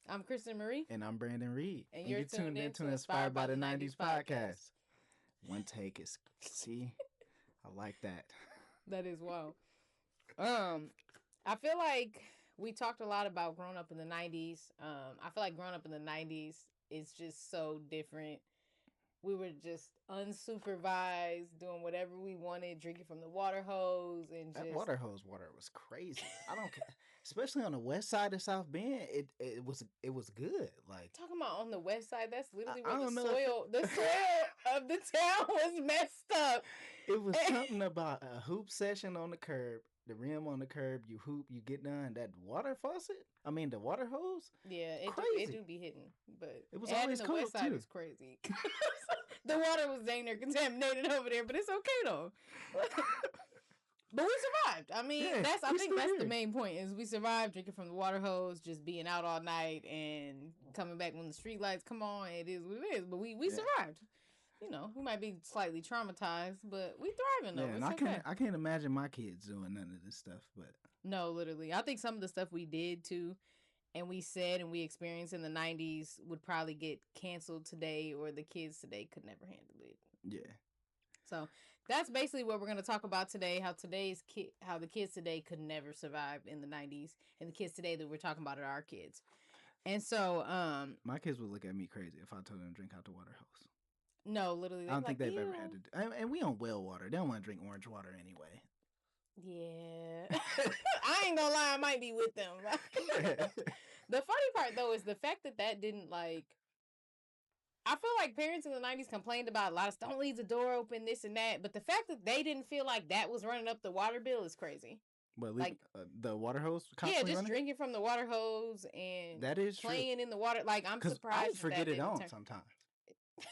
I'm Kristen Marie. And I'm Brandon Reed. And And you're you're tuned tuned in into to Inspired by the 90s podcast. podcast. One take is, see, I like that. That is wow. I feel like we talked a lot about growing up in the 90s. I feel like growing up in the 90s is just so different. We were just unsupervised, doing whatever we wanted, drinking from the water hose, and That just water hose water was crazy. I don't care. Especially on the west side of South Bend, it was good. Like talking about on the west side. That's literally I where don't know if the soil of the town was messed up. it was something about a hoop session on the curb, the rim on the curb, you hoop, you get done. That water faucet, I mean the water hose, Yeah, it crazy. do be hitting, but It was adding always the cold west side too. is crazy. The water was dang near contaminated over there, but it's okay though. But we survived. I mean, Yeah, I we think still that's the here. main point is we survived drinking from the water hose, just being out all night and coming back when the street lights come on. It is what it is, but we Yeah. survived. You know, we might be slightly traumatized, but we thriving though. Yeah, and It's okay. I can't imagine my kids doing none of this stuff. But No, literally. I think some of the stuff we did too and we said and we experienced in the 90s would probably get canceled today or the kids today could never handle it. yeah, So that's basically what we're going to talk about today, how the kids today could never survive in the 90s and the kids today that we're talking about are our kids. And so my kids would look at me crazy if I told them to drink out the water hose. no, literally I don't think they've ew. ever had to do, and we on well water. They don't want to drink orange water anyway. Yeah. I ain't gonna lie, I might be with them. The funny part though is the fact that didn't like I feel like parents in the 90s complained about a lot of stuff. Don't leave the door open, this and that. But the fact that they didn't feel like that was running up the water bill is crazy. But Like the water hose yeah, constantly just running? drinking from the water hose and That is true. playing in the water. Like I'm Because I surprised would forget that it on turn. sometimes.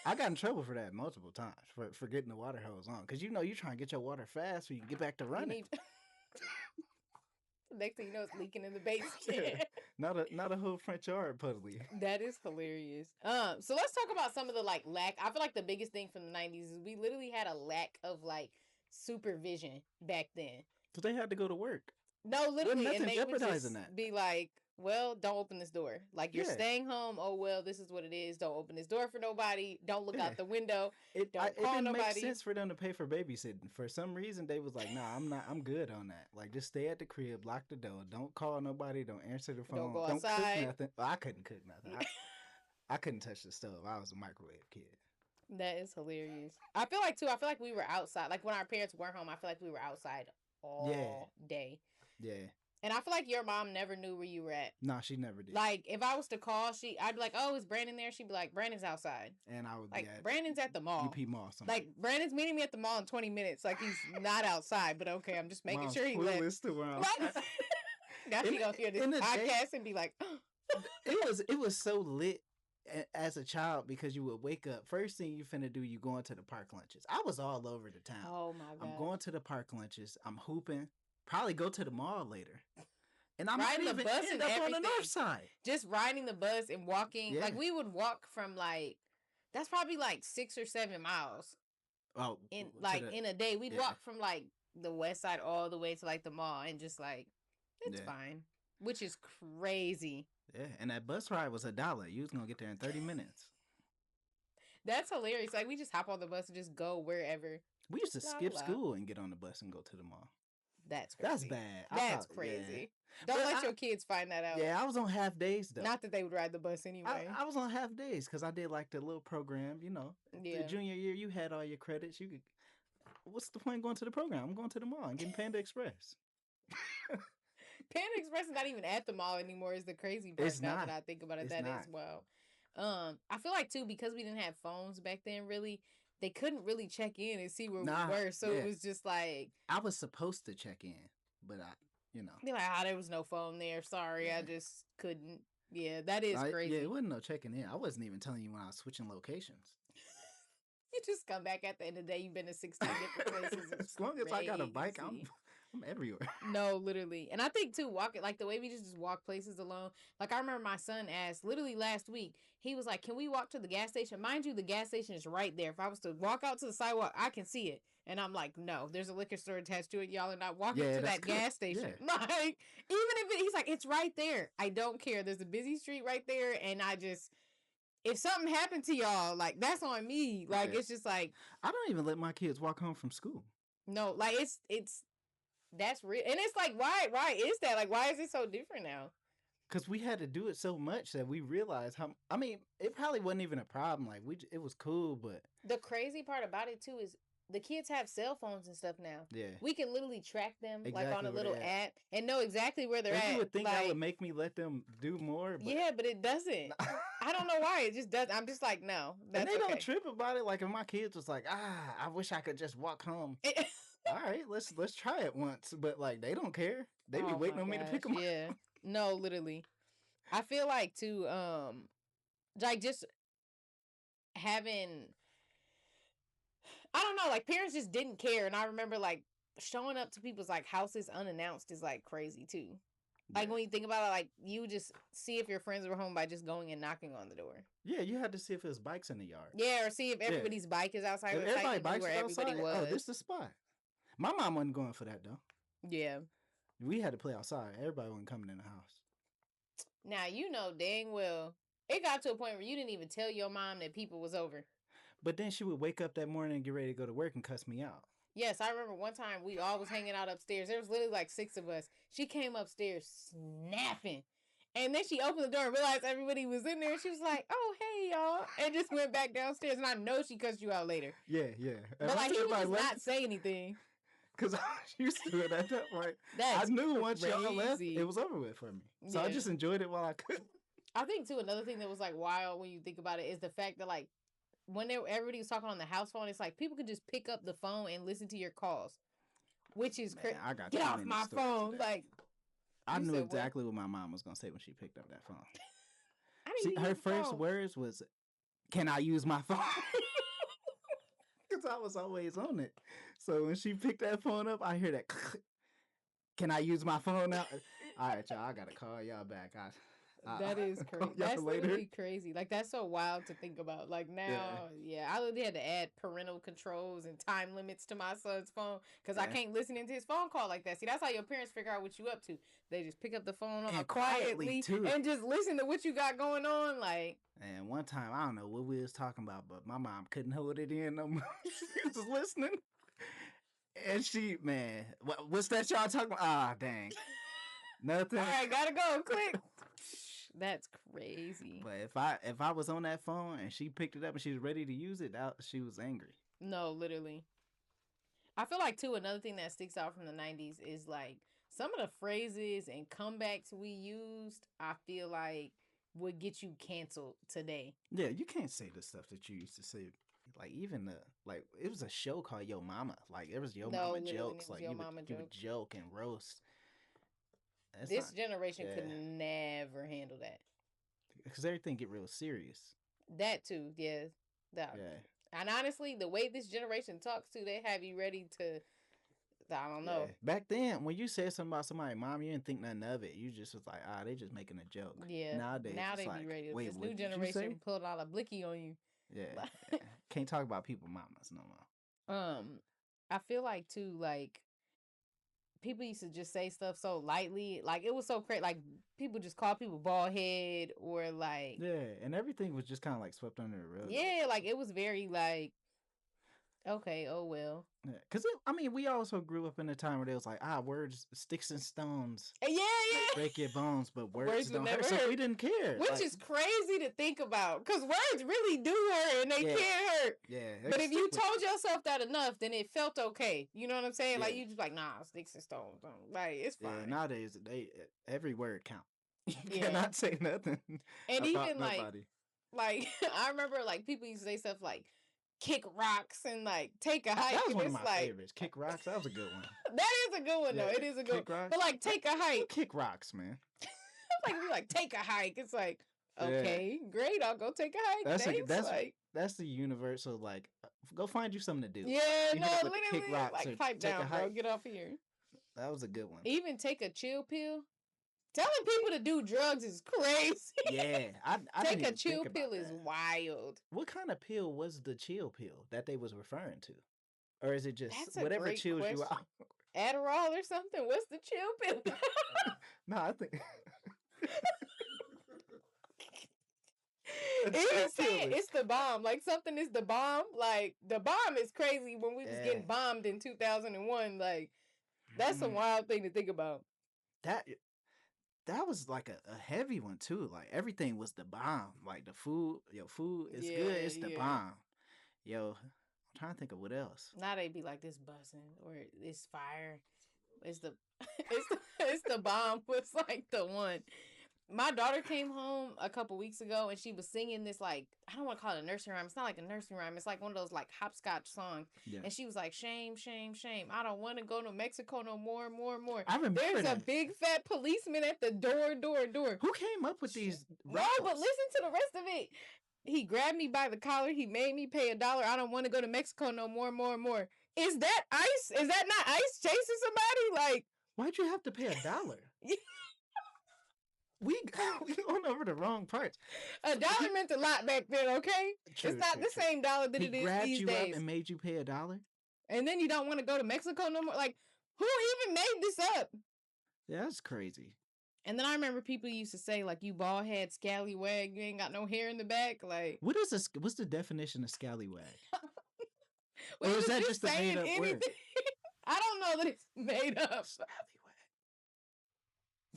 I got in trouble for that multiple times for forgetting the water hose on. Because you know you're trying to get your water fast so you can get back to running. Next thing you know, it's leaking in the basement. Yeah. Not a whole front yard puddly. That is hilarious. So let's talk about some of the like lack. I feel like the biggest thing from the 90s is we literally had a lack of like supervision back then. So they had to go to work. No, literally, and they would just that. be like, "Well, don't open this door. Like you're Yeah. staying home. Oh well, this is what it is. Don't open this door for nobody. Don't look Yeah. out the window. Don't call It didn't nobody." make sense for them to pay for babysitting. For some reason, they was like, "Nah, I'm not. I'm good on that. Like, just stay at the crib, lock the door, don't call nobody, don't answer the phone, Don't go cook outside. nothing." Well, I couldn't cook nothing. I couldn't touch the stove. I was a microwave kid. That is hilarious. I feel like we were outside. Like when our parents weren't home, I feel like we were outside all day. Yeah. And I feel like your mom never knew where you were at. No, she never did. Like if I was to call, I'd be like, "Oh, is Brandon there?" She'd be like, "Brandon's outside." And I would like be at Brandon's at the mall. UP Mall. Something. Like Brandon's meeting me at the mall in 20 minutes. Like he's not outside, but okay, I'm just making Mom's sure he left. Like, now she gonna hear this podcast and be like, it was so lit as a child because you would wake up. First thing you finna do, you going to the park lunches. I was all over the town. Oh my god! I'm going to the park lunches. I'm hooping. Probably go to the mall later. And I'm riding not the even bus end and up on the everything. north side. Just riding the bus and walking. Yeah. Like we would walk from like that's probably like 6 or 7 miles. Oh, in a day, we'd walk from like the west side all the way to like the mall and just like it's fine, which is crazy. Yeah, and that bus ride was $1. You was gonna get there in 30 minutes. That's hilarious. Like we just hop on the bus and just go wherever. We used to skip school and get on the bus and go to the mall. That's crazy. That's bad. That's crazy. Yeah. Don't let your kids find that out. Yeah, I was on half days though. Not that they would ride the bus anyway. I was on half days because I did like the little program, you know. Yeah. The junior year, you had all your credits. You could. What's the point of going to the program? I'm going to the mall and getting Panda Express. Panda Express is not even at the mall anymore. Is the crazy part now that I think about it. That as well. I feel like too because we didn't have phones back then. Really, they couldn't really check in and see where we were. So it was just like I was supposed to check in, but they're like, there was no phone there. Sorry, I just couldn't. Yeah, that is crazy. Yeah, it wasn't no checking in. I wasn't even telling you when I was switching locations. You just come back at the end of the day. You've been to 16 different places. As long as I got a bike, I'm everywhere. No, literally. And I think too, walking like the way we just walk places alone. Like I remember my son asked literally last week, he was like, "Can we walk to the gas station?" Mind you, the gas station is right there. If I was to walk out to the sidewalk, I can see it. And I'm like, no, there's a liquor store attached to it. Y'all are not walking to that gas station. Yeah. Like, even if he's like, it's right there. I don't care. There's a busy street right there, and if something happened to y'all, like, that's on me. Like, it's just like, I don't even let my kids walk home from school. No, like that's real, and it's like, why is that? Like, why is it so different now? Because we had to do it so much that we realized how. I mean, it probably wasn't even a problem. Like it was cool, but the crazy part about it too is the kids have cell phones and stuff now. Yeah, we can literally track them exactly, like on a little app and know exactly where they're at. You would think like, that would make me let them do more, but yeah, but it doesn't. I don't know why. It just does. I'm just like, no, that's and they okay. don't trip about it. Like if my kids was like, I wish I could just walk home. All right, let's try it once, but like they don't care. They be waiting on me to pick them up. Yeah, no, literally. I feel like too, like just having, I don't know, like parents just didn't care, and I remember like showing up to people's like houses unannounced is like crazy too. Like when you think about it, like you just see if your friends were home by just going and knocking on the door. Yeah, you had to see if there's bikes in the yard. Yeah, or see if everybody's bike is outside. If everybody's bike where outside, everybody was. Oh, this is the spot. My mom wasn't going for that though. Yeah. We had to play outside. Everybody wasn't coming in the house. Now, you know dang well, it got to a point where you didn't even tell your mom that people was over. But then she would wake up that morning and get ready to go to work and cuss me out. Yes, I remember one time we all was hanging out upstairs. There was literally like 6 of us. She came upstairs snapping. And then she opened the door and realized everybody was in there. She was like, "Oh, hey, y'all," and just went back downstairs. And I know she cussed you out later. Yeah. But like, he would just not say anything. Because I was used to it at that point. I knew once y'all left, it was over with for me. So I just enjoyed it while I could. I think, too, another thing that was like wild when you think about it is the fact that, like, when everybody was talking on the house phone, it's like people could just pick up the phone and listen to your calls, which is crazy. Get off my phone. Today. Like, I knew exactly what my mom was going to say when she picked up that phone. Her first words was, "Can I use my phone?" Because I was always on it. So when she picked that phone up, I hear that. Can I use my phone now? All right, y'all, I got to call y'all back. That is crazy. That's literally crazy. Like, that's so wild to think about. Like, now, I literally had to add parental controls and time limits to my son's phone because I can't listen into his phone call like that. See, that's how your parents figure out what you up to. They just pick up the phone quietly too, and just listen to what you got going on. Like, and one time, I don't know what we was talking about, but my mom couldn't hold it in no more. She was just listening. And she, man, what's that y'all talking about? Ah, dang. Nothing. All right, gotta go. Click. That's crazy. But if I was on that phone and she picked it up and she was ready to use it, she was angry. No, literally. I feel like, too, another thing that sticks out from the 90s is, like, some of the phrases and comebacks we used, I feel like, would get you canceled today. Yeah, you can't say the stuff that you used to say. Like, even it was a show called Yo Mama. Like, it was Yo Mama jokes. Like, you would joke and roast. This generation could never handle that. Because everything get real serious. That too, yeah. And honestly, the way this generation talks to, they have you ready to, I don't know. Back then, when you said something about somebody, mom, you didn't think nothing of it. You just was like, they just making a joke. Yeah. Nowadays, now they like, be ready. Wait, this new generation pulled out a blicky on you. Yeah. Can't talk about people mamas no more. I feel like too, like, people used to just say stuff so lightly. Like, it was so crazy. Like, people just call people bald head or like... Yeah, and everything was just kind of like swept under the rug. Yeah, like, it was very like... Okay, oh well. Yeah, because we also grew up in a time where they was like, words, sticks and stones. Yeah. Break your bones, but words don't hurt. So we didn't care. Which is crazy to think about, because words really do hurt and they can hurt. Yeah. But if you told yourself that enough, then it felt okay. You know what I'm saying? Yeah. Like, you just like, nah, sticks and stones. Like, it's fine. Yeah, nowadays, every word count. You cannot say nothing. And even like I remember like people used to say stuff like, kick rocks and like take a hike. That was one of my favorites. Kick rocks. That was a good one. That is a good one though. It is a good one. But like, take a hike. Kick rocks, man. Like, if you like take a hike, it's like, okay, great, I'll go take a hike. That's the universal, like, go find you something to do. Yeah, literally, kick rocks, like, pipe down, bro. Get off here. That was a good one. Even take a chill pill. Telling people to do drugs is crazy. Yeah, I take a chill pill is wild. What kind of pill was the chill pill that they was referring to, or is it just whatever chills you out? Adderall or something? What's the chill pill? No, I think. He was saying it's the bomb. Like something is the bomb. Like the bomb is crazy when we was getting bombed in 2001. Like that's a wild thing to think about. That was like a heavy one too. Like everything was the bomb. Like the food, your food is good. It's the bomb. Yo, I'm trying to think of what else. Now they be like this buzzing or it's fire. It's the it's the bomb was like the one. My daughter came home a couple weeks ago and she was singing this, like, I don't want to call it a nursery rhyme. It's not like a nursery rhyme. It's like one of those like hopscotch songs. Yeah. And she was like, shame, shame, shame. I don't want to go to Mexico no more. I remember There's a big fat policeman at the door. Who came up with these raps? No, but listen to the rest of it. He grabbed me by the collar. He made me pay $1. I don't want to go to Mexico no more. Is that ICE? Is that not ICE chasing somebody? Like, why'd you have to pay $1? We going over the wrong parts. $1 meant a lot back then, okay? True, it's not the same dollar that it is these days. He grabbed you up and made you pay $1? And then you don't want to go to Mexico no more? Like, who even made this up? Yeah, that's crazy. And then I remember people used to say, like, you bald head, scallywag, you ain't got no hair in the back. Like, what's the definition of scallywag? Or is that just a made up word? I don't know that it's made up. Scallywag.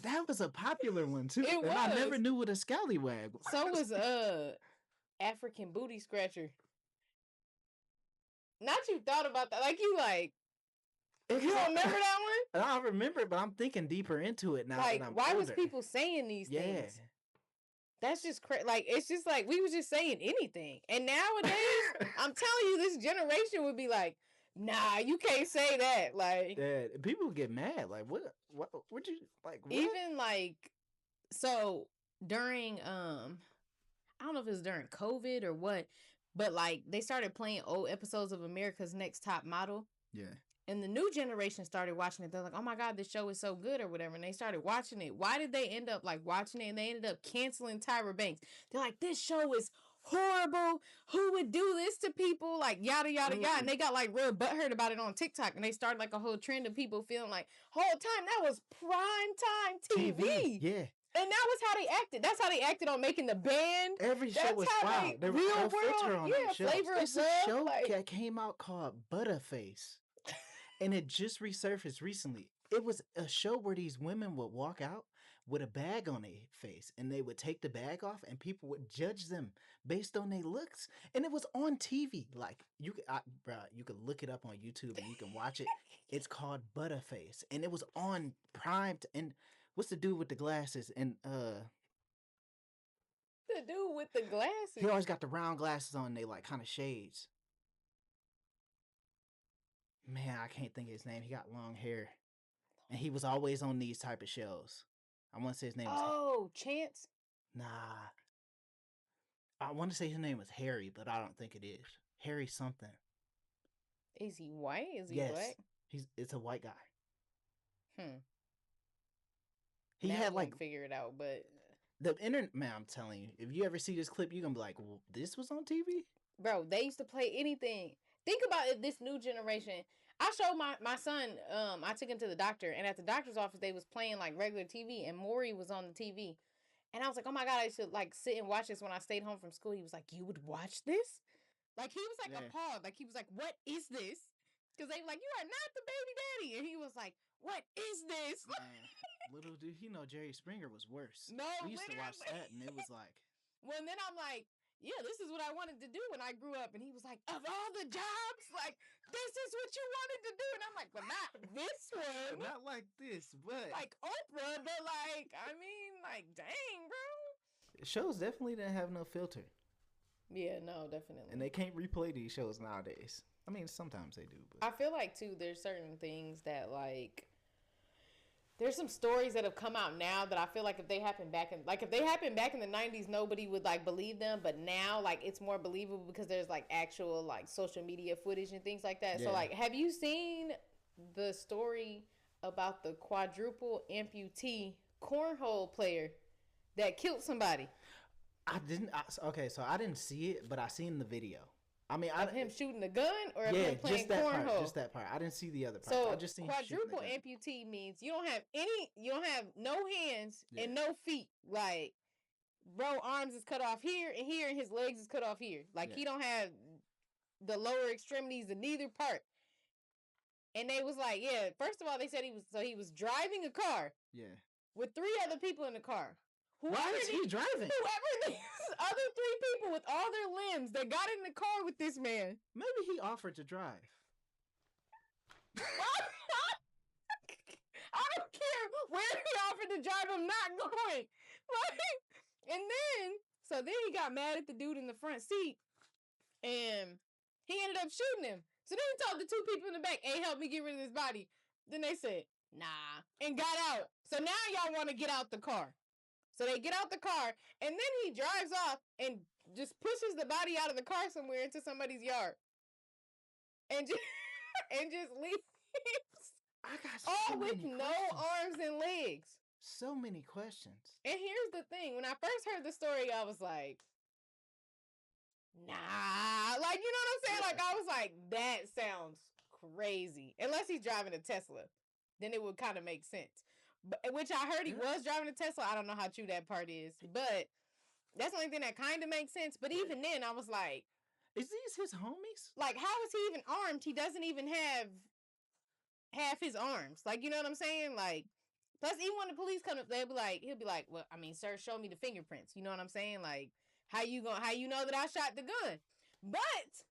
That was a popular one too. It was. I never knew what a scallywag was. So was African booty scratcher. Not you thought about that. Like you like. You don't remember that one? I remember it, but I'm thinking deeper into it now. Like, that I'm why older. was people saying these things? That's just crazy. Like, it's just like we was just saying anything. And nowadays, I'm telling you, this generation would be like, nah, you can't say that. Like, yeah, people would get mad. Like, what you like? What? Even like, so during I don't know if it was during COVID or what, but like they started playing old episodes of America's Next Top Model. Yeah. And the new generation started watching it. They're like, oh my God, this show is so good or whatever. And they started watching it. Why did they end up like watching it? And they ended up canceling Tyra Banks. They're like, this show is horrible. Who would do this to people? Like, yada, yada, yada. And they got like real butthurt about it on TikTok. And they started like a whole trend of people feeling like, whole time, that was prime time TV. Yeah. And that was how they acted. That's how they acted on Making the Band. Every show was wild. There was no filter on that show. It's a show that came out called Butterface. And it just resurfaced recently. It was a show where these women would walk out with a bag on their face and they would take the bag off and people would judge them based on their looks. And it was on TV. Like, you could look it up on YouTube and you can watch it. It's called Butterface. And it was on Prime. And what's the dude with the glasses? And the dude with the glasses? He always got the round glasses on. They like kind of shades. Man, I can't think of his name. He got long hair. And he was always on these type of shows. I want to say his name was... Oh, Chance? Nah. I want to say his name was Harry, but I don't think it is. Harry something. Is he white? Is he black? It's a white guy. He now had like... figure it out, but... The internet... Man, I'm telling you. If you ever see this clip, you're going to be like, well, this was on TV? Bro, they used to play anything. Think about it, this new generation. I showed my son, I took him to the doctor, and at the doctor's office, they was playing, like, regular TV, and Maury was on the TV. And I was like, oh, my God, I should, like, sit and watch this when I stayed home from school. He was like, you would watch this? Like, he was, like, appalled. Like, he was like, what is this? Because they were like, you are not the baby daddy. And he was like, what is this? Little did he know Jerry Springer was worse. No, we used to watch that, and it was like... Well, and then I'm like... Yeah, this is what I wanted to do when I grew up. And he was like, of all the jobs, like, this is what you wanted to do. And I'm like, well, not this one. Not like this, but... Like Oprah, but like, I mean, like, dang, bro. Shows definitely didn't have no filter. Yeah, no, definitely. And they can't replay these shows nowadays. I mean, sometimes they do, but... I feel like, too, there's certain things that, like... There's some stories that have come out now that I feel like if they happened back in the 90s, nobody would like believe them. But now, like, it's more believable because there's like actual like social media footage and things like that. Yeah. So like, have you seen the story about the quadruple amputee cornhole player that killed somebody? I didn't. Okay, so I didn't see it, but I seen the video. I mean, him shooting the gun or him playing cornhole? Just that part. I didn't see the other part. So I just seen quadruple amputee means you don't have no hands and no feet. Like, bro, arms is cut off here, and his legs is cut off here. Like, he don't have the lower extremities of neither part. And they was like, yeah, first of all, they said he was driving a car. Yeah. With 3 other people in the car. Why is he driving? Whoever these other 3 people with all their limbs that got in the car with this man. Maybe he offered to drive. I don't care where he offered to drive, I'm not going. And then he got mad at the dude in the front seat, and he ended up shooting him. So then he told the 2 people in the back, hey, help me get rid of this body. Then they said, nah, and got out. So now y'all want to get out the car. So they get out the car, and then he drives off and just pushes the body out of the car somewhere into somebody's yard. And just leaves. I got so all with no arms and legs. So many questions. And here's the thing. When I first heard the story, I was like, nah. Like, you know what I'm saying? Like, I was like, that sounds crazy. Unless he's driving a Tesla. Then it would kind of make sense. But, which I heard he was driving a Tesla. I don't know how true that part is. But that's the only thing that kind of makes sense. But even then, I was like, is these his homies? Like, how is he even armed? He doesn't even have half his arms. Like, you know what I'm saying? Like, plus even when the police come up, he'll be like, well, I mean, sir, show me the fingerprints. You know what I'm saying? Like, how you know that I shot the gun? But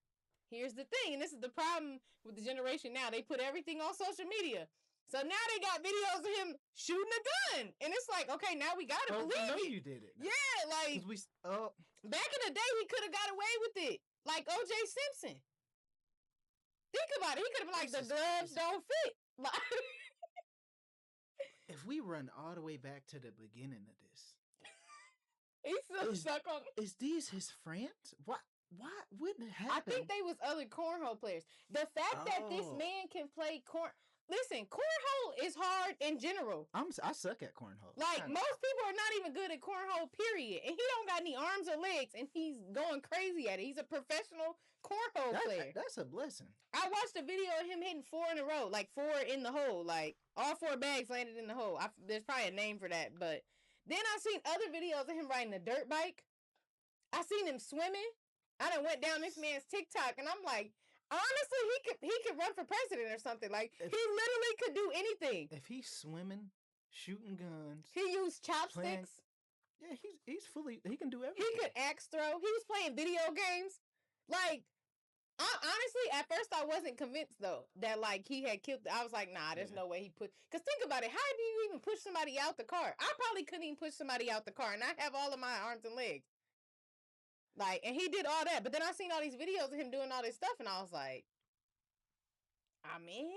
here's the thing, and this is the problem with the generation now. They put everything on social media. So now they got videos of him shooting a gun. And it's like, okay, now we got to believe it. You did it. Yeah, like, back in the day, he could have got away with it. Like O.J. Simpson. Think about it. He could have been like, the gloves don't fit. If we run all the way back to the beginning of this. He's still stuck on. Is these his friends? What wouldn't happen? I think they was other cornhole players. The fact that this man can play Listen, cornhole is hard in general. I suck at cornhole. Like, most people are not even good at cornhole, period. And he don't got any arms or legs, and he's going crazy at it. He's a professional cornhole player. That's a blessing. I watched a video of him hitting 4 in a row, like 4 in the hole. Like, all 4 bags landed in the hole. There's probably a name for that, but then I seen other videos of him riding a dirt bike. I seen him swimming. I done went down this man's TikTok, and I'm like, honestly, he could run for president or something. Like, he literally could do anything. If he's swimming, shooting guns, he used chopsticks. Yeah, he can do everything. He could axe throw. He was playing video games. Like, honestly, at first I wasn't convinced though that like he had killed. I was like, nah, there's no way he put. Because think about it, how do you even push somebody out the car? I probably couldn't even push somebody out the car, and I have all of my arms and legs. Like, and he did all that, but then I seen all these videos of him doing all this stuff, and I was like, I mean,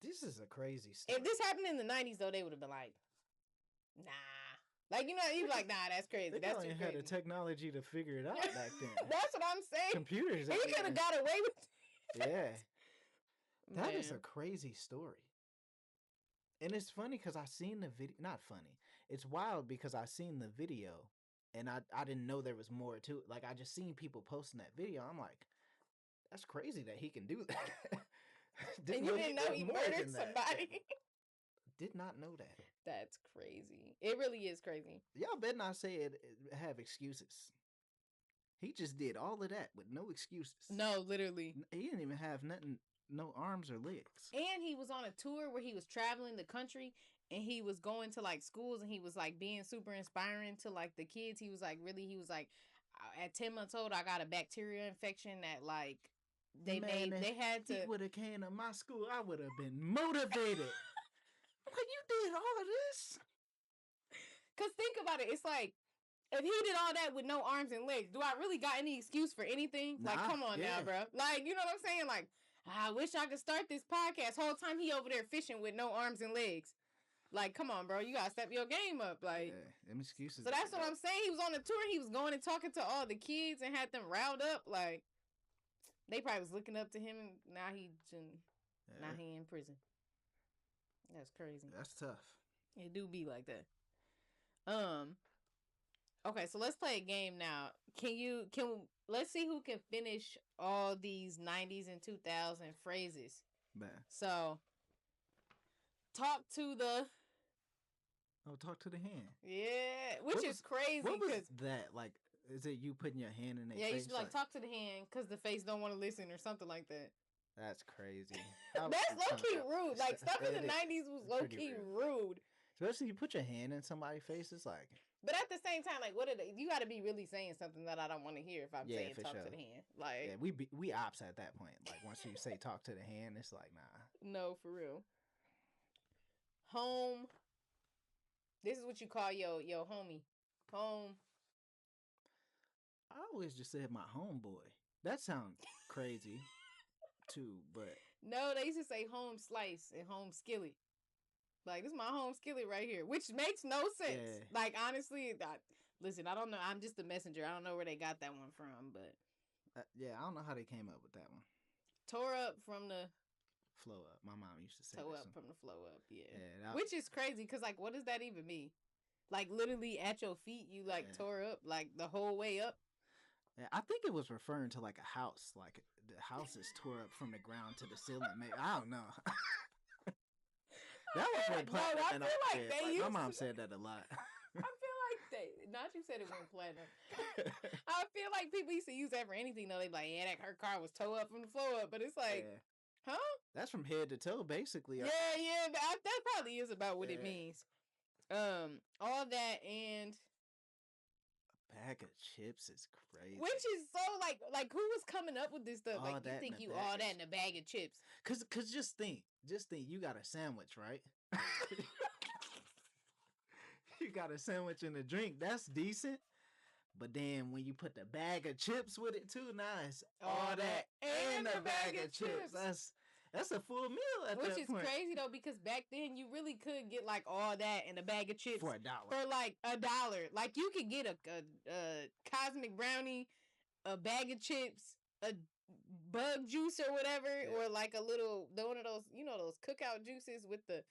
this is a crazy story. If this happened in the 90s, though, they would have been like, nah. Like, you know, you'd be like, nah, that's crazy. That's too crazy. They had the technology to figure it out back then. That's what I'm saying. Computers. He could have got away with it. Yeah. That is a crazy story. And it's funny because I seen the video. Not funny. It's wild because I seen the video. And I didn't know there was more to it. Like, I just seen people posting that video. I'm like, that's crazy that he can do that. And you didn't know he murdered somebody? Did not know that. That's crazy. It really is crazy. Y'all better not say it have excuses. He just did all of that with no excuses. No, literally. He didn't even have nothing, no arms or legs. And he was on a tour where he was traveling the country. And he was going to like schools, and he was like being super inspiring to like the kids. He was like, at 10 months old, I got a bacteria infection that like they had to. If he would have came to my school, I would have been motivated. Like, you did all of this? Cause think about it, it's like, if he did all that with no arms and legs, do I really got any excuse for anything? Nah, like, come on now, bro. Like, you know what I'm saying? Like, I wish I could start this podcast. Whole time he over there fishing with no arms and legs. Like, come on, bro. You gotta step your game up. Like, them excuses. So that's what I'm saying. He was on the tour. He was going and talking to all the kids and had them riled up. Like, they probably was looking up to him, and now he in prison. That's crazy. That's tough. It do be like that. Okay, so let's play a game now. let's see who can finish all these 90s and 2000 phrases. Man. So, talk to the... Oh, talk to the hand. Yeah, which is crazy. What was that? Like, is it you putting your hand in their face? Yeah, you should be like, talk to the hand because the face don't want to listen or something like that. That's crazy. That's low-key rude. Like, stuff in the 90s was low-key rude. Especially you put your hand in somebody's face, it's like... But at the same time, like, what are they? You got to be really saying something that I don't want to hear if I'm saying talk to the hand. Like, yeah, we ops at that point. Like, once you say talk to the hand, it's like, nah. No, for real. Home. This is what you call your homie. Home. I always just said my homeboy. That sounds crazy, too, but... No, they used to say home slice and home skillet. Like, this is my home skillet right here, which makes no sense. Yeah. Like, honestly, listen, I don't know. I'm just the messenger. I don't know where they got that one from, but... yeah, I don't know how they came up with that one. Tore up from the... Flow up. My mom used to say toe up from the flow up, yeah. Which is crazy, because, like, what does that even mean? Like, literally at your feet, you, like, tore up, like, the whole way up? Yeah, I think it was referring to, like, a house. Like, the house is tore up from the ground to the ceiling. Maybe, I don't know. That was when platinum. My mom said that a lot. I feel like not you said it went platinum. I feel like people used to use that for anything, though. They be like, yeah, her car was toe up from the floor up. But it's like... Yeah. Huh? That's from head to toe, basically. Yeah, but that probably is about what it means. All that and a bag of chips is crazy. Which is so like who was coming up with this stuff? All like you think you all that in a bag of chips? Cause just think, you got a sandwich, right? You got a sandwich and a drink. That's decent. But then when you put the bag of chips with it too, now it's all that and a bag of chips. That's a full meal at that point. Which is crazy though, because back then you really could get like all that and a bag of chips for $1. For like $1. Like you could get a cosmic brownie, a bag of chips, a bug juice or whatever, or like a little one of those, those cookout juices with the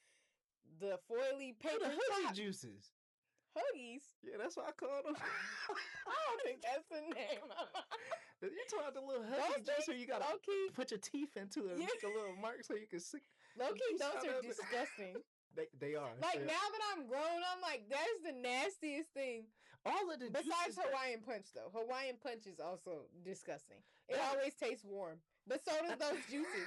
foily paper. The Huggy juices. Huggies? Yeah, that's what I call them. I don't think that's the name. You talking about the little Huggy juice where you gotta put your teeth into it and make a little mark so you can see. Low-key, those are disgusting. They are. Like, now that I'm grown, I'm like, that's the nastiest thing. All of the besides Hawaiian Punch, though. Hawaiian Punch is also disgusting. It always tastes warm. But so does those juices.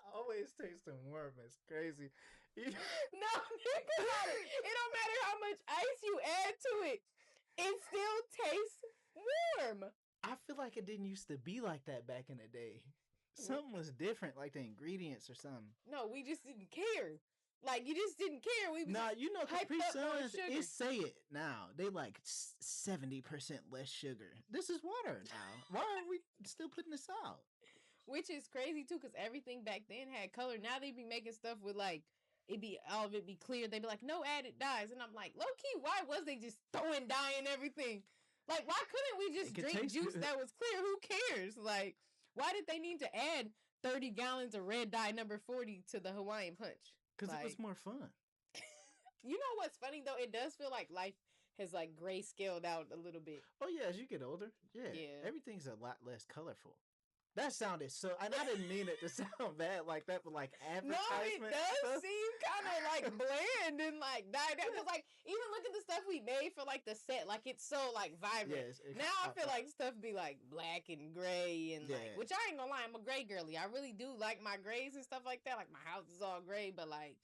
Always tastes warm. It's crazy. No, think about it. It don't matter how much ice you add to it. It still tastes warm. I feel like it didn't used to be like that back in the day. Something was different, like the ingredients or something. No, we just didn't care. Like, you just didn't care. We Capri Suns, it say it now. They like 70% less sugar. This is water now. Why are we still putting this out? Which is crazy, too, because everything back then had color. Now they be making stuff with, like, all of it be clear. They be like, no added dyes. And I'm like, low-key, why was they just throwing dye in everything? Like, why couldn't we just drink juice that was clear? Who cares? Like, why did they need to add 30 gallons of red dye number 40 to the Hawaiian Punch? Because it was more fun. You know what's funny, though? It does feel like life has, like, grayscaled out a little bit. Oh, yeah, as you get older. Yeah. Everything's a lot less colorful. That sounded so... And I didn't mean it to sound bad like that, but like advertisement. No, it does seem kind of like bland and like dyed out. Because like, even look at the stuff we made for like the set. Like, it's so like vibrant. Yes, now I feel like stuff be like black and gray and like... Which I ain't gonna lie, I'm a gray girly. I really do like my grays and stuff like that. Like, my house is all gray, but like...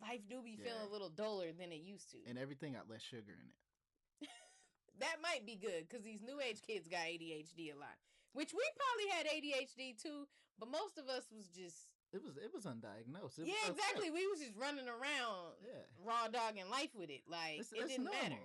Life do be feeling a little duller than it used to. And everything got less sugar in it. That might be good, because these new age kids got ADHD a lot. Which we probably had ADHD too, but most of us was just... It was undiagnosed. Exactly. We was just running around raw dogging life with it. Like, it didn't matter.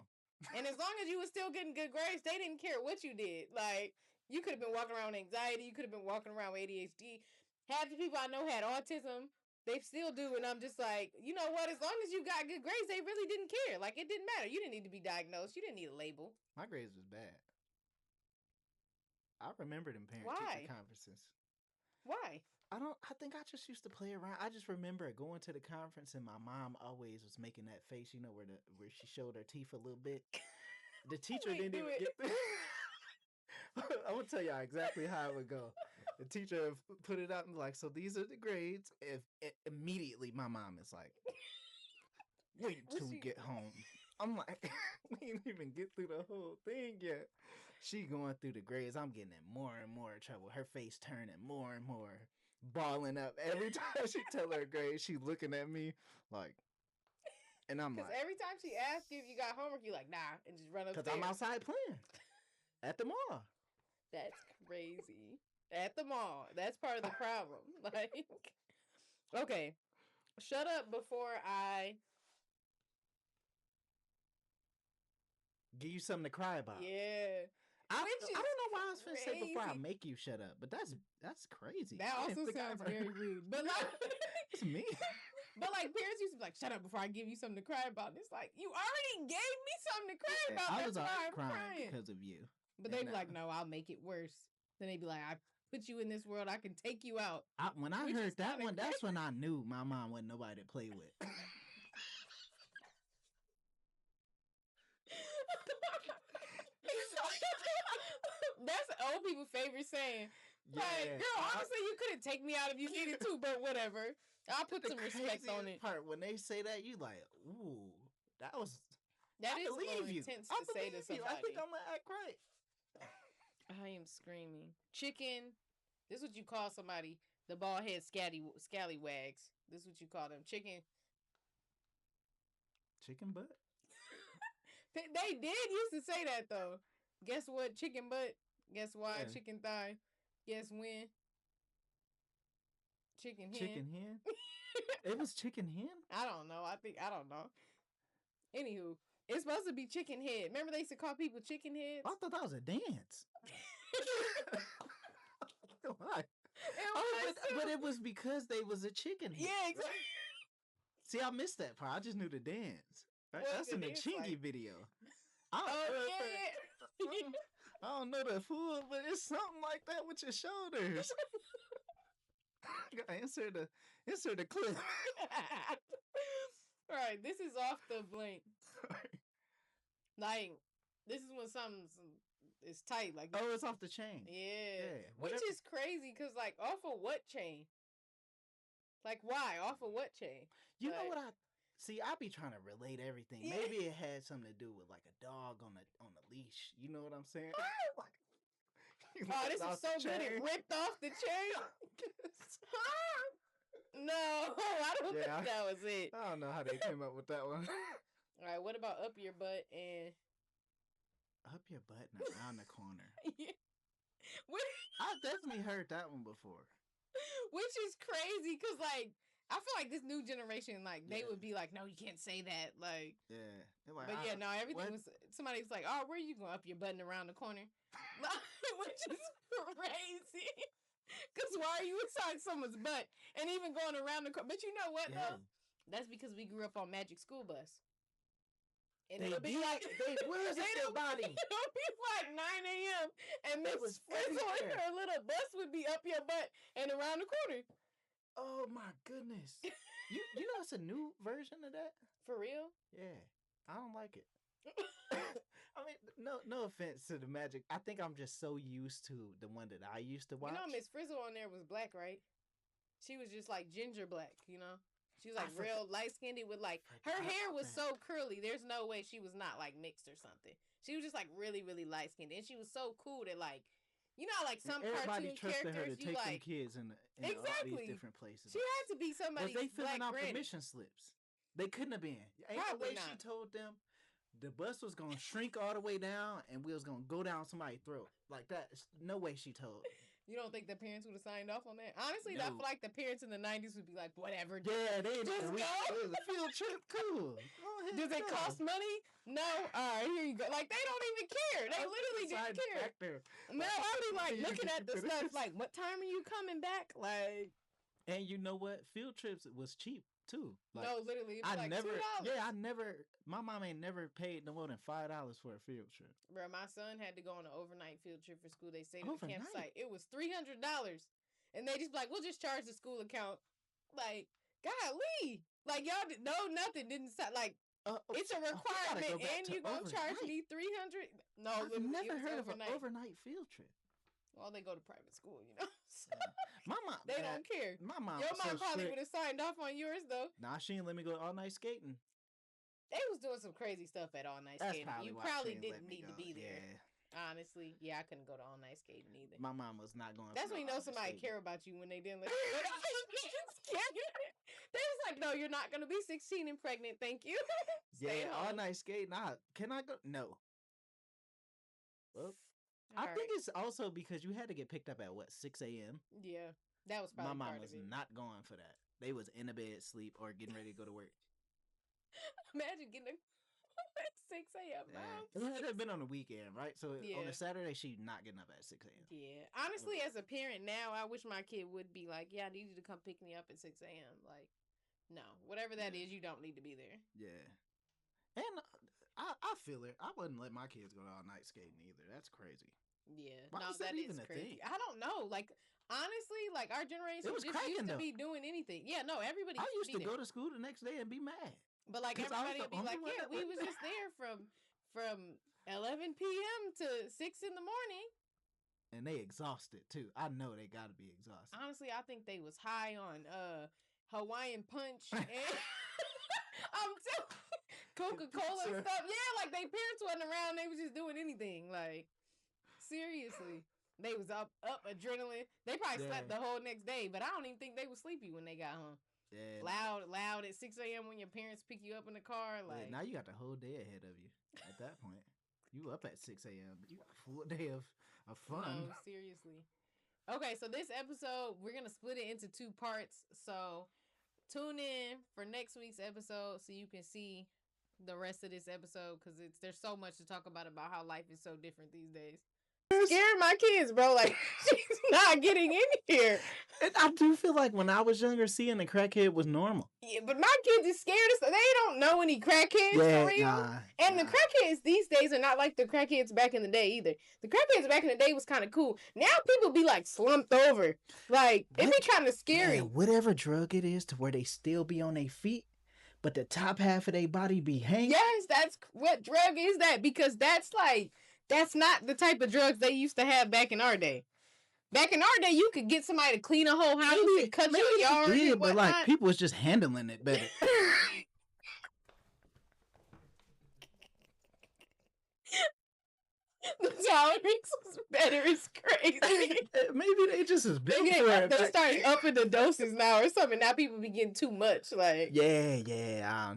And as long as you was still getting good grades, they didn't care what you did. Like, you could have been walking around with anxiety. You could have been walking around with ADHD. Half the people I know had autism. They still do, and I'm just like, you know what? As long as you got good grades, they really didn't care. Like, it didn't matter. You didn't need to be diagnosed. You didn't need a label. My grades was bad. I remember them parent-teacher conferences. Why? I think I just used to play around. I just remember going to the conference and my mom always was making that face, where she showed her teeth a little bit. The teacher didn't even get I'm gonna tell y'all exactly how it would go. The teacher put it out and like, so these are the grades. If immediately my mom is like, wait till we get home. I'm like, we didn't even get through the whole thing yet. She going through the grades. I'm getting in more and more trouble. Her face turning more and more, balling up. Every time she tell her grade, she looking at me like, and I'm like, because every time she asks if you got homework, you like, nah, and just run upstairs. Because I'm outside playing at the mall. That's crazy. At the mall. That's part of the problem. Like, okay, shut up before I give you something to cry about. Yeah. I don't know why I was finna say before I make you shut up, but that's crazy. That also sounds very rude. But like, it's me. But like parents used to be like, shut up before I give you something to cry about. And it's like, you already gave me something to cry about. I was crying because of you. But they'd be like, no, I'll make it worse. Then they'd be like, I put you in this world, I can take you out. When I heard that one, that's when I knew my mom wasn't nobody to play with. That's old people's favorite saying. Yeah. Like, girl, honestly, you couldn't take me out if you needed to, but whatever. I'll put some respect on it. Part when they say that, you like, ooh, that was. That is a little intense to say to somebody. I think I'm gonna act right. I am screaming. Chicken. This is what you call somebody. The bald head scallywags. This is what you call them. Chicken. Chicken butt. They did used to say that though. Guess what? Chicken butt. Guess why? Yeah. Chicken thigh. Guess when? Chicken hen. Chicken hen? It was chicken hen? I don't know. I don't know. Anywho, it's supposed to be chicken head. Remember they used to call people chicken heads? I thought that was a dance. Why? But it was because they was a chicken head. Yeah, exactly. See, I missed that part. I just knew the dance. Right? That's in the Chingy video. I don't know the full, but it's something like that with your shoulders. Insert the clip. All right, this is off the blank. Like, this is when something's is tight. Like, oh, it's off the chain. Yeah. Which is crazy because, like, off of what chain? Like, why? Off of what chain? You know what I see? I be trying to relate everything. Yeah. Maybe it had something to do with like a dog on a leash. You know what I'm saying? Oh, this is so good. It ripped off the chain. No, I don't think that was it. I don't know how they came up with that one. All right, what about up your butt and up your butt and around the corner? Yeah. I've definitely heard that one before. Which is crazy because, like, I feel like this new generation, like, they would be like, no, you can't say that. Like, yeah. Like, but yeah, no, everything was, somebody was like, oh, where are you going? Up your butt and around the corner? Which is crazy. Because why are you inside someone's butt and even going around the corner? But you know what, though? That's because we grew up on Magic School Bus. And it'll be like, where's their body? It'll be like 9 a.m. and Miss Frizzle and her little bus would be up your butt and around the corner. Oh my goodness. you know it's a new version of that? For real? Yeah. I don't like it. I mean, no offense to the Magic. I think I'm just so used to the one that I used to watch. You know Miss Frizzle on there was black, right? She was just like ginger black, you know? She was like real light-skinned with like, her hair was so curly. There's no way she was not like mixed or something. She was just like really, really light-skinned. And she was so cool that like, you know, like some cartoon characters, her to you take like. Them kids in all these different places. She had to be somebody's black granny. Was they filling out permission slips? They couldn't have been. Ain't no way she told them the bus was going to shrink all the way down and we was going to go down somebody's throat. Like that. No way she told. You don't think the parents would have signed off on that? Honestly, I feel like the parents in the 90s would be like, whatever. Yeah, they just go. It was a field trip. Cool. Does it cost money? No. All right, here you go. Like, they don't even care. They literally didn't care. No, I'll be like looking at the stuff like, what time are you coming back? Like. And you know what? Field trips was cheap too. Like, no, literally. It was like $2. My mom ain't never paid no more than $5 for a field trip. Bro, my son had to go on an overnight field trip for school. They stayed at the campsite. It was $300. And they just like, we'll just charge the school account. Like, golly. Like, y'all didn't know nothing. Didn't stop. Like, It's a requirement, and you gonna charge me $300? No, I've never heard of an overnight field trip. Well, they go to private school, you know. So my mom, they don't care. My mom, your mom probably would have signed off on yours though. Nah, she didn't let me go all night skating. They was doing some crazy stuff at all night skating. You probably didn't need to be there. Yeah. Honestly, yeah, I couldn't go to all night skating either. My mom was not going. That's when you know somebody care about you when they didn't let you. They was like, no, you're not gonna be 16 and pregnant. Thank you. Yeah, all night skating. Can I go? No. Well, I think it's also because you had to get picked up at what 6 a.m. Yeah, that was probably my mom was not going for that. They was in a bed, sleep, or getting ready to go to work. Imagine getting at 6 a.m. It would have been on a weekend, right? So on a Saturday, she's not getting up at 6 a.m. Yeah. Honestly, as a parent now, I wish my kid would be like, yeah, I need you to come pick me up at 6 a.m. Like, no. Whatever that is, you don't need to be there. Yeah. And I feel it. I wouldn't let my kids go all night skating either. That's crazy. Yeah. Why no, that even is crazy. I don't know. Like, honestly, like, our generation just used to be doing anything. Yeah, no, everybody I used to go to school the next day and be mad. But like everybody would be like, yeah, we was just there from 11 p.m. to 6 in the morning. And they exhausted too. I know they gotta be exhausted. Honestly, I think they was high on Hawaiian punch and I'm Coca-Cola and stuff. Yeah, like they parents wasn't around, they was just doing anything. Like, seriously. They was up adrenaline. They probably slept the whole next day, but I don't even think they was sleepy when they got home. Yeah. Loud at 6 a.m. when your parents pick you up in the car. Like, now you got the whole day ahead of you. At that point, you up at 6 a.m. You got a full day of fun. No, seriously. Okay, so this episode we're gonna split it into 2 parts. So tune in for next week's episode so you can see the rest of this episode because there's so much to talk about how life is so different these days. Scaring my kids, bro. Like, she's not getting in here. And I do feel like when I was younger, seeing a crackhead was normal. Yeah, but my kids is scared of stuff. They don't know any crackheads for real. The crackheads these days are not like the crackheads back in the day either. The crackheads back in the day was kind of cool. Now people be like slumped over. Like, it be kind of scary. Man, whatever drug it is to where they still be on their feet, but the top half of their body be hanging. Yes, that's what drug is that? Because that's not the type of drugs they used to have back in our day. Back in our day, you could get somebody to clean a whole house and cut your yard. Yeah, but like people was just handling it better. The tolerance was better. It's crazy. Maybe they just is built for it. They started upping the doses now or something. Now people be getting too much. Like, yeah.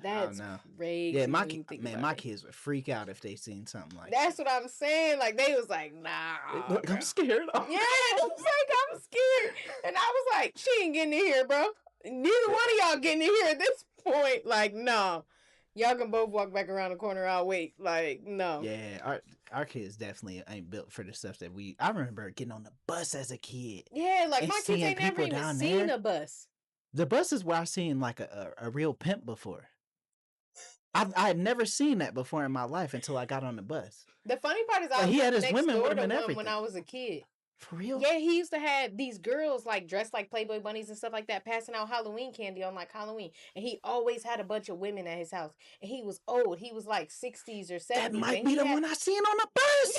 That's crazy. Yeah, my kids would freak out if they seen something like That's what I'm saying. Like, they was like, nah. Look, I'm scared. Yeah, I'm scared. And I was like, she ain't getting in here, bro. Neither one of y'all getting in here at this point. Like, no. Y'all can both walk back around the corner. I'll wait. Like, no. Yeah, our kids definitely ain't built for the stuff that I remember getting on the bus as a kid. Yeah, like my kids ain't never even seen a bus. The bus is where I've seen like a real pimp before. I had never seen that before in my life until I got on the bus. The funny part is he had his women with him and everything. When I was a kid. For real? Yeah, he used to have these girls like dressed like Playboy bunnies and stuff like that, passing out Halloween candy on like Halloween. And he always had a bunch of women at his house. And he was old. He was like 60s or 70s. That might be the one I seen on the bus.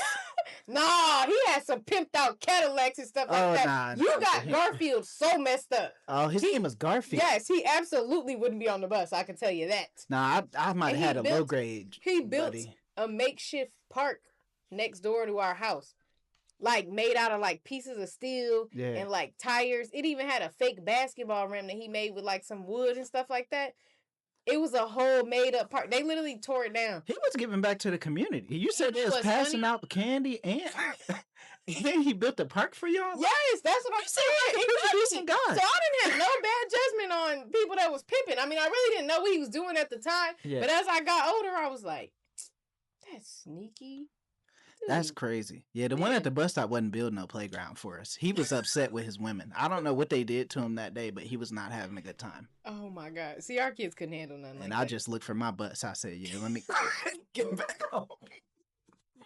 Nah, he had some pimped out Cadillacs and stuff like that. You got Garfield so messed up. Oh, his name was Garfield. Yes, he absolutely wouldn't be on the bus. I can tell you that. Nah, I might have had a low grade. He built a makeshift park next door to our house. Like, made out of, like, pieces of steel and, like, tires. It even had a fake basketball rim that he made with, like, some wood and stuff like that. It was a whole made-up park. They literally tore it down. He was giving back to the community. You said they was passing out candy and then he built a park for y'all? Yes, that's what I'm saying. He was a decent guy. So I didn't have no bad judgment on people that was pimping. I mean, I really didn't know what he was doing at the time. Yeah. But as I got older, I was like, that's sneaky. That's crazy. Yeah, the one at the bus stop wasn't building no playground for us. He was upset with his women. I don't know what they did to him that day, but he was not having a good time. Oh, my God. See, our kids couldn't handle nothing like that. And I just looked for my bus. I said, yeah, let me get back home.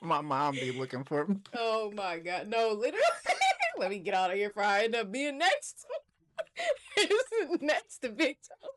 My mom be looking for me. Oh, my God. No, literally. Let me get out of here before I end up being next. Next to Big Toe.